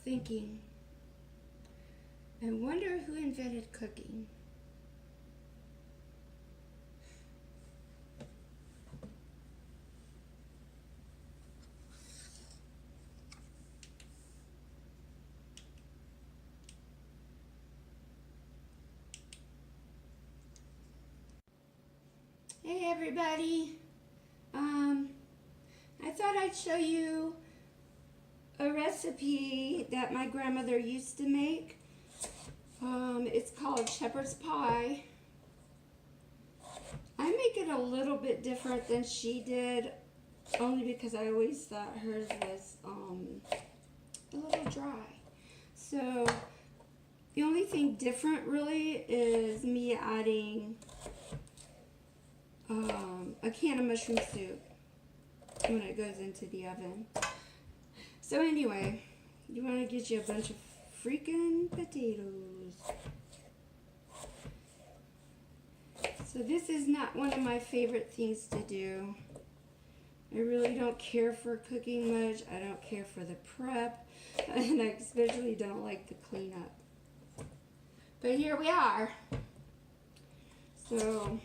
thinking, I wonder who invented cooking. Hey everybody, I thought I'd show you a recipe that my grandmother used to make. It's called Shepherd's pie. I make it a little bit different than she did, only because I always thought hers was a little dry. So the only thing different really is me adding a can of mushroom soup when it goes into the oven. So anyway, you want to get you a bunch of freaking potatoes. So this is not one of my favorite things to do. I really don't care for cooking much. I don't care for the prep, and I especially don't like the cleanup. But here we are. So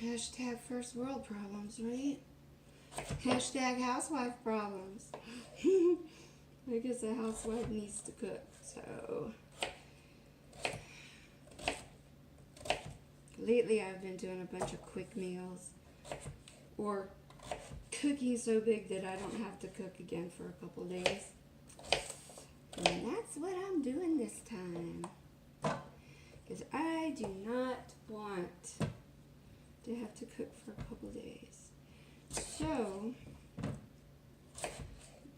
hashtag first world problems, right? Hashtag housewife problems. I guess a housewife needs to cook, so. Lately I've been doing a bunch of quick meals, or cooking so big that I don't have to cook again for a couple days. And that's what I'm doing this time. Because I do not want to have to cook for a couple days. So,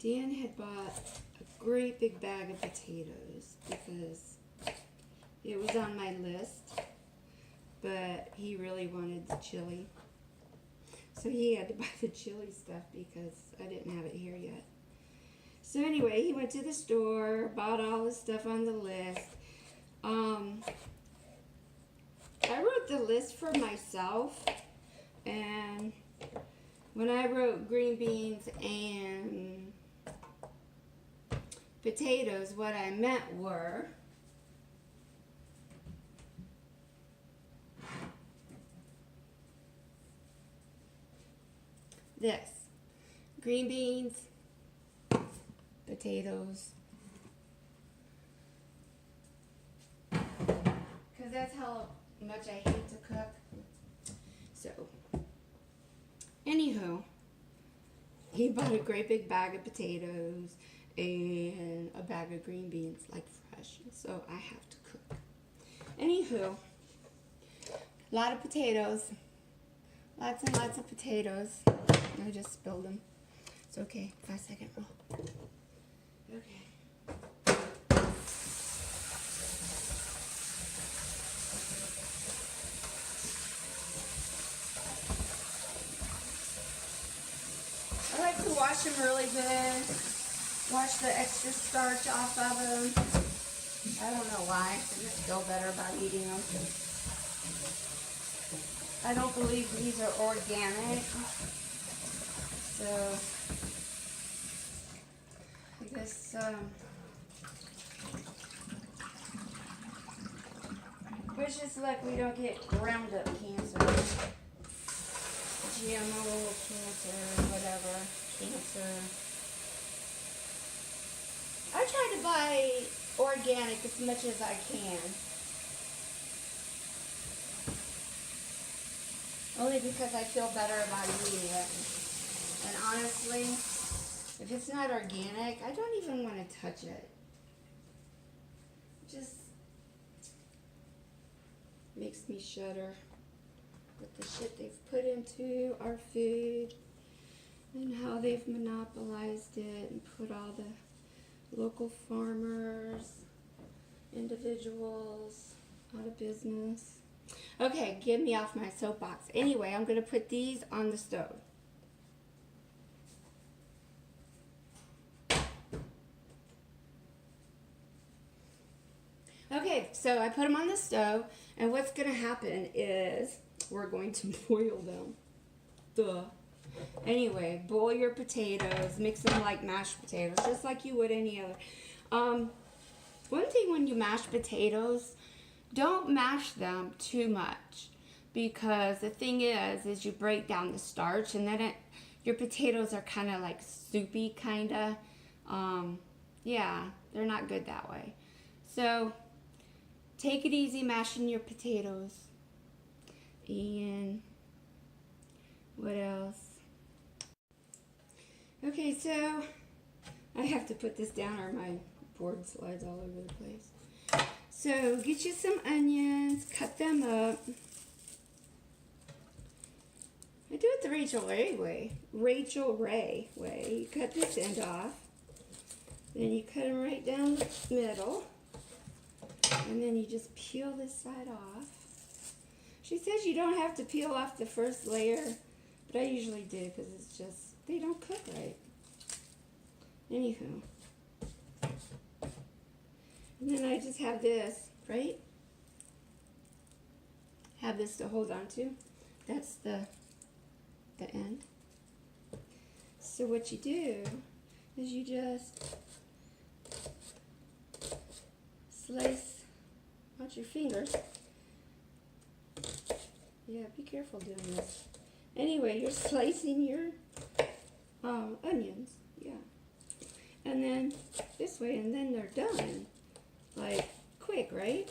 Dan had bought a great big bag of potatoes because it was on my list, but he really wanted the chili. So he had to buy the chili stuff because I didn't have it here yet. So anyway, he went to the store, bought all the stuff on the list. I wrote the list for myself, and when I wrote green beans and potatoes, what I meant were this: green beans, potatoes, because that's how much I hate to cook. So anywho, he bought a great big bag of potatoes and a bag of green beans, like fresh, so I have to cook. Anywho, a lot of potatoes, lots and lots of potatoes. I just spilled them. It's okay. 5-second rule. Okay. I like to wash them really good. Wash the extra starch off of them. I don't know why. I just feel better about eating them. I don't believe these are organic. So I guess wish us luck we don't get Roundup cancer, GMO cancer, whatever cancer. I try to buy organic as much as I can. Only because I feel better about eating it. And honestly, if it's not organic, I don't even want to touch it. It just makes me shudder with the shit they've put into our food and how they've monopolized it and put all the local farmers, individuals out of business. Okay, get me off my soapbox. Anyway, I'm going to put these on the stove. Okay, so I put them on the stove, and what's going to happen is we're going to boil them. Duh. Anyway, boil your potatoes, mix them like mashed potatoes, just like you would any other. One thing when you mash potatoes, don't mash them too much, because the thing is you break down the starch, and then your potatoes are kind of like soupy, kind of. Yeah, they're not good that way. So take it easy mashing your potatoes. And what else? Okay, so I have to put this down or my board slides all over the place. So get you some onions, cut them up. I do it the Rachel Ray way. You cut this end off. Then you cut them right down the middle. And then you just peel this side off. She says you don't have to peel off the first layer, but I usually do because it's just, they don't cook right. Anywho. And then I just have this, right? Have this to hold on to. That's the end. So what you do is you just slice out your fingers. Yeah, be careful doing this. Anyway, you're slicing your onions, yeah. And then this way, and then they're done. Like, quick, right?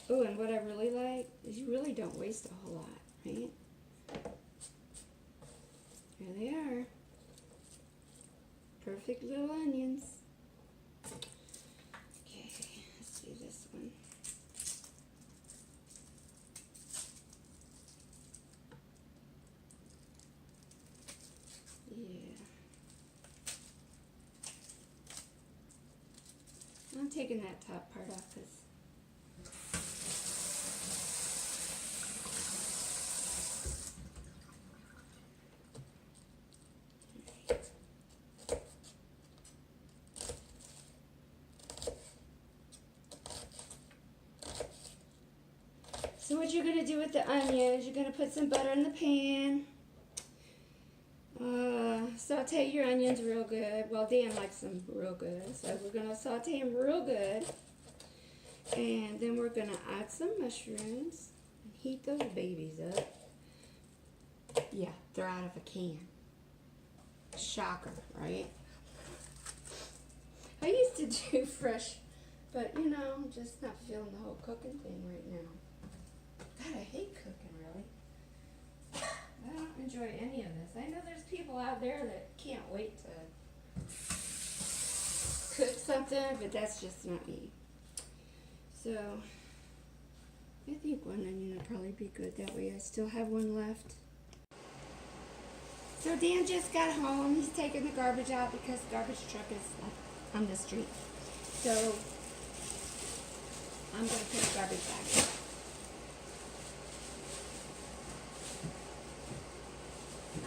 Oh, and what I really like is you really don't waste a whole lot, right? Here they are. Perfect little onions. Okay, let's do this one. Yeah. I'm taking that top part off because so what you're going to do with the onions, you're going to put some butter in the pan. Saute your onions real good. Well, Dan likes them real good, so we're going to saute them real good. And then we're going to add some mushrooms and heat those babies up. Yeah, they're out of a can. Shocker, right? I used to do fresh, but you know, I'm just not feeling the whole cooking thing right now. God, I hate cooking, really. I don't enjoy any of this. I know there's people out there that can't wait to cook something, but that's just not me. So, I think one onion would probably be good. That way I still have one left. So Dan just got home. He's taking the garbage out because the garbage truck is on the street. So, I'm going to put the garbage back.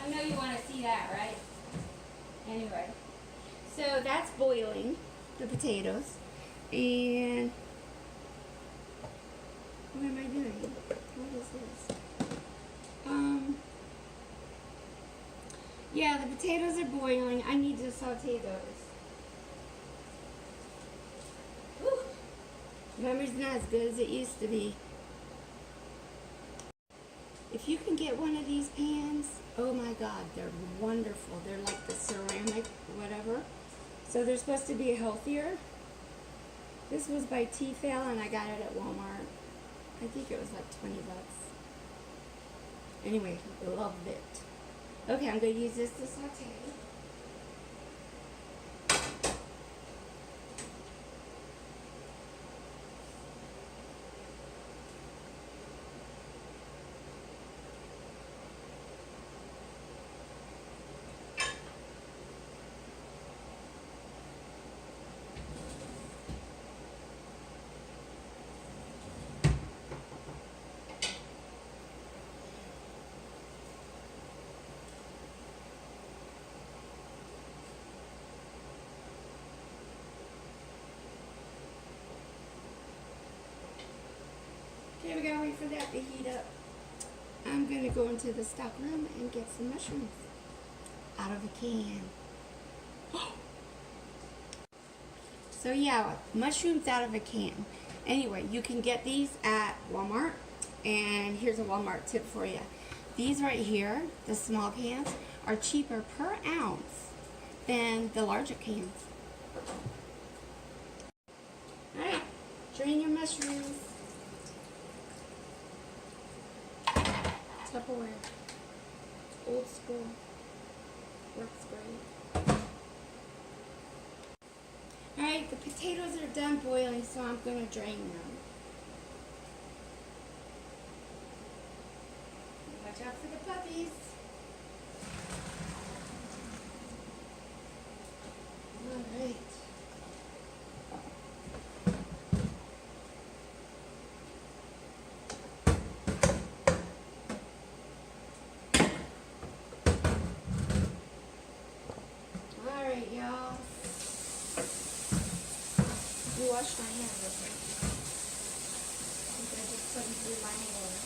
I know you want to see that, right? Anyway, so that's boiling, the potatoes. And what am I doing? What is this? Yeah, the potatoes are boiling. I need to saute those. Whew. Memory's not as good as it used to be. If you can get one of these pans, oh my God, they're wonderful. They're like the ceramic, whatever. So they're supposed to be healthier. This was by Tefal and I got it at Walmart. I think it was like 20 bucks. Anyway, loved it. Okay, I'm going to use this to saute. Okay, we gotta wait for that to heat up. I'm gonna go into the stock room and get some mushrooms out of a can. So yeah, mushrooms out of a can. Anyway, you can get these at Walmart, and here's a Walmart tip for you. These right here, the small cans, are cheaper per ounce than the larger cans. Alright, drain your mushrooms. Tupperware. Old school. Works great. Alright, the potatoes are done boiling, so I'm going to drain them. Watch out for the puppies. Alright. Alright, y'all. You wash my hands real quick. I'm going to just put them through my water.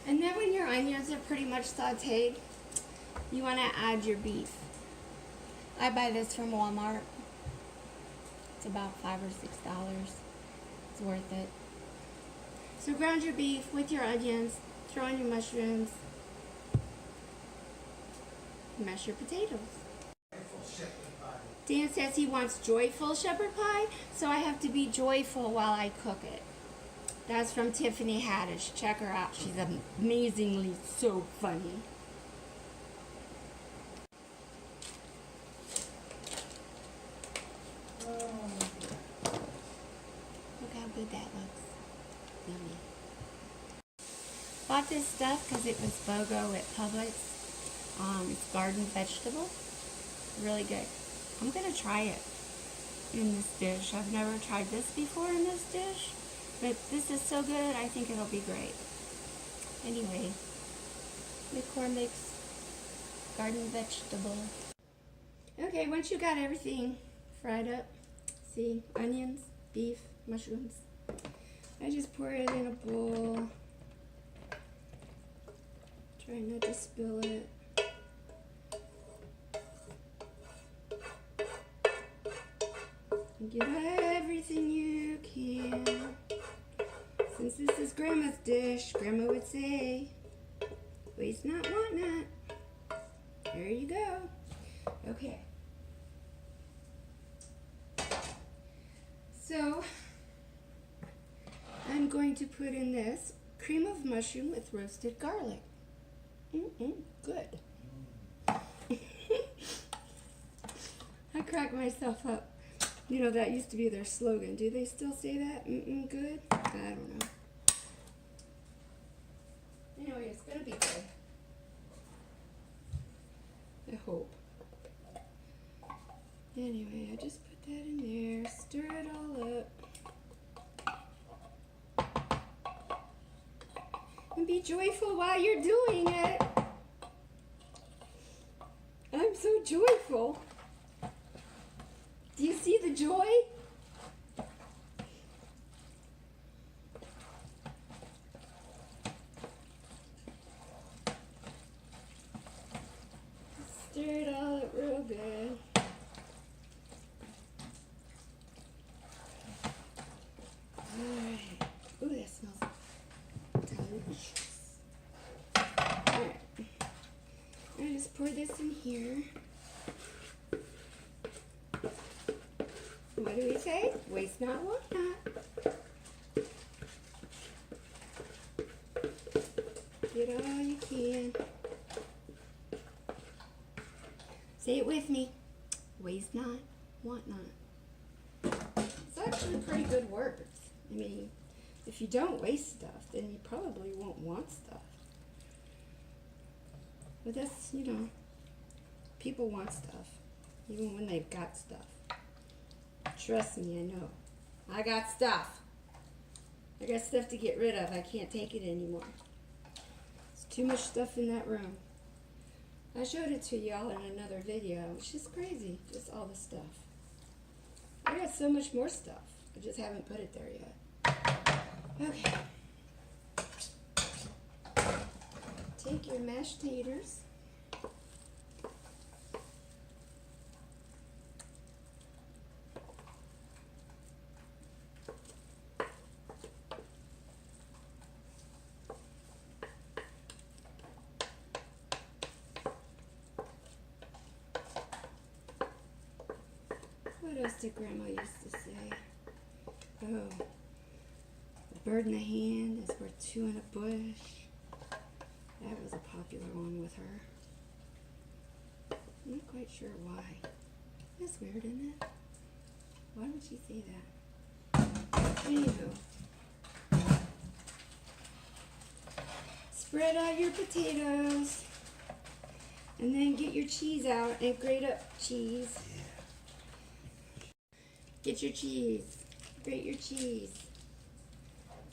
And then when your onions are pretty much sauteed, you want to add your beef. I buy this from Walmart. It's about $5 or $6. It's worth it. So ground your beef with your onions, throw in your mushrooms, mash your potatoes. Dan says he wants joyful shepherd pie, so I have to be joyful while I cook it. That's from Tiffany Haddish. Check her out. She's amazingly so funny. Look how good that looks. Yummy. Bought this stuff because it was BOGO at Publix. It's garden vegetable. Really good. I'm going to try it in this dish. I've never tried this before in this dish. But this is so good, I think it'll be great. Anyway, McCormick's garden vegetable. Okay, once you got everything fried up, see, onions, beef, mushrooms, I just pour it in a bowl. Try not to spill it. And get everything you can. Since this is Grandma's dish, Grandma would say, waste not, want not. There you go. Okay. So, I'm going to put in this cream of mushroom with roasted garlic. Good. I cracked myself up. You know, that used to be their slogan. Do they still say that? Good? I don't know. Anyway, it's going to be good. I hope. Anyway, I just put that in there. Stir it all up. And be joyful while you're doing it. I'm so joyful. Do you see the joy? Stir it all up real good. Alright. Ooh, that smells delicious. Alright. I just pour this in here. do we say? Waste not, want not. Get all you can. Say it with me. Waste not, want not. It's actually pretty good words. I mean, if you don't waste stuff, then you probably won't want stuff. But that's, you know, people want stuff, even when they've got stuff. Trust me, I know. I got stuff. I got stuff to get rid of. I can't take it anymore. There's too much stuff in that room. I showed it to y'all in another video. It's just crazy, just all the stuff. I got so much more stuff. I just haven't put it there yet. Okay. Take your mashed taters. What else did Grandma used to say? Oh, a bird in the hand is worth two in a bush. That was a popular one with her. I'm not quite sure why. That's weird, isn't it? Why would she say that? Anywho. Spread out your potatoes. And then get your cheese out and grate up cheese. Get your cheese. Grate your cheese.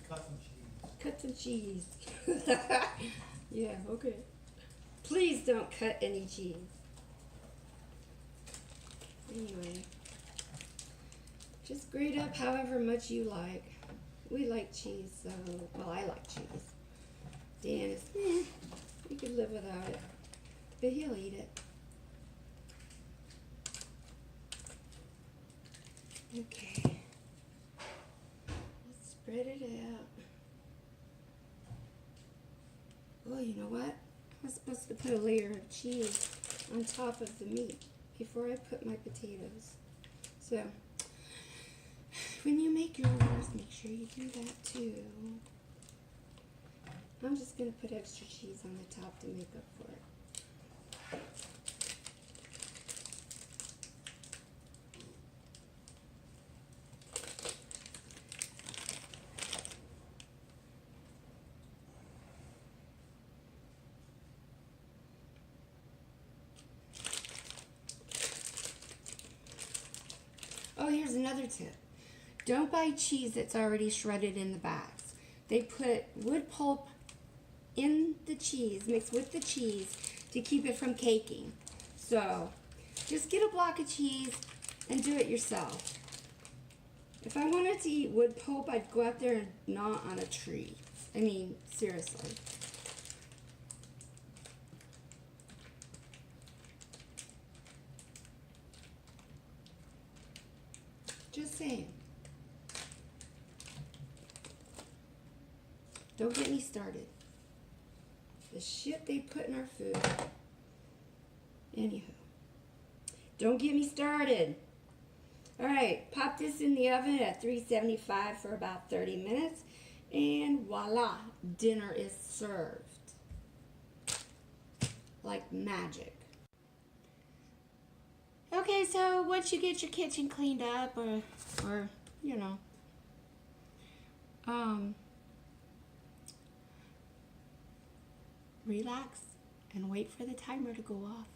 Cut some cheese. Cut some cheese. Yeah, okay. Please don't cut any cheese. Anyway, just grate up however much you like. We like cheese, so, well, I like cheese. Dan is, he could live without it, but he'll eat it. Okay. Let's spread it out. Oh, you know what? I was supposed to put a layer of cheese on top of the meat before I put my potatoes. So, when you make yours, make sure you do that too. I'm just going to put extra cheese on the top to make up for it. Oh, here's another tip. Don't buy cheese that's already shredded in the bags. They put wood pulp in the cheese, mixed with the cheese, to keep it from caking. So, just get a block of cheese and do it yourself. If I wanted to eat wood pulp, I'd go out there and gnaw on a tree. I mean, seriously. Just saying. Don't get me started. The shit they put in our food. Anywho. Don't get me started. Alright, pop this in the oven at 375 for about 30 minutes. And voila, dinner is served. Like magic. Okay, so once you get your kitchen cleaned up, or you know, relax and wait for the timer to go off,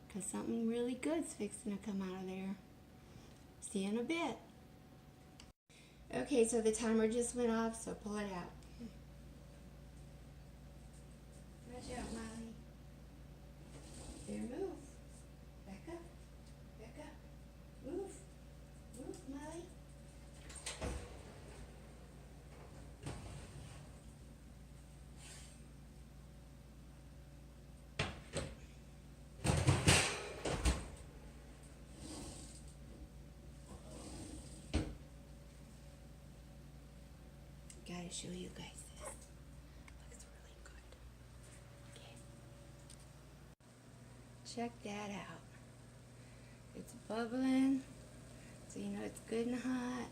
because something really good's fixing to come out of there. See you in a bit. Okay, so the timer just went off, so pull it out. Watch out, Molly. There, move. Back up. Back up. Move. Move, Molly. Gotta show you guys this. Looks really good. Okay. Check that out. It's bubbling. It's So you know it's good and hot.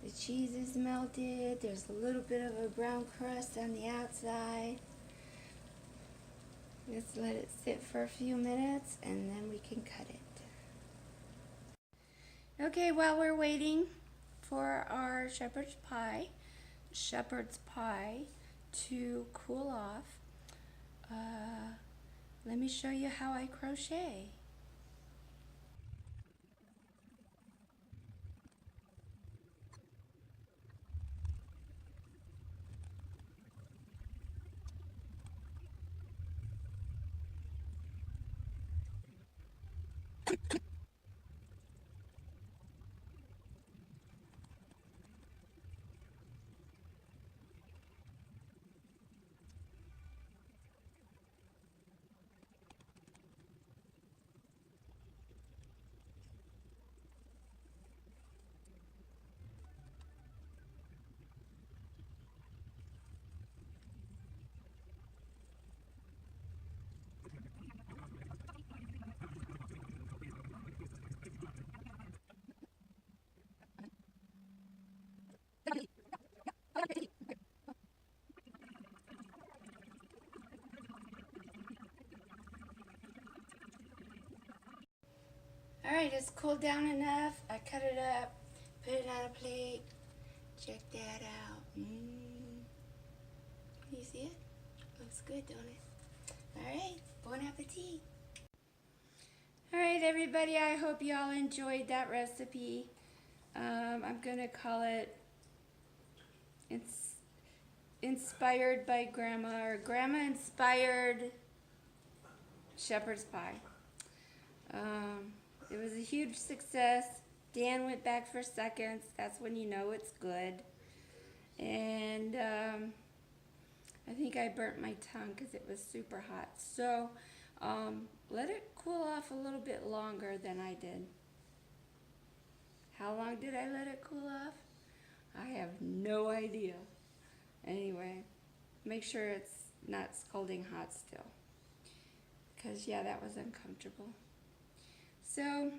The cheese is melted. There's a little bit of a brown crust on the outside. Just let it sit for a few minutes and then we can cut it. Okay, while we're waiting for our shepherd's pie to cool off, let me show you how I crochet. Alright, it's cooled down enough. I cut it up, put it on a plate. Check that out. Mmm. You see it? Looks good, don't it? Alright, bon appetit. Alright everybody, I hope you all enjoyed that recipe. I'm going to call it Inspired by Grandma, or Grandma Inspired Shepherd's Pie. It was a huge success. Dan went back for seconds. That's when you know it's good. And I think I burnt my tongue because it was super hot. So let it cool off a little bit longer than I did. How long did I let it cool off? I have no idea. Anyway, make sure it's not scalding hot still. Because, yeah, that was uncomfortable. So,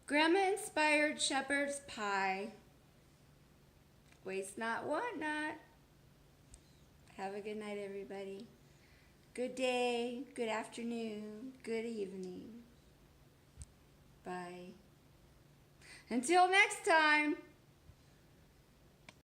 Grandma Inspired Shepherd's Pie. Waste not, want not. Have a good night, everybody. Good day, good afternoon, good evening. Bye. Until next time.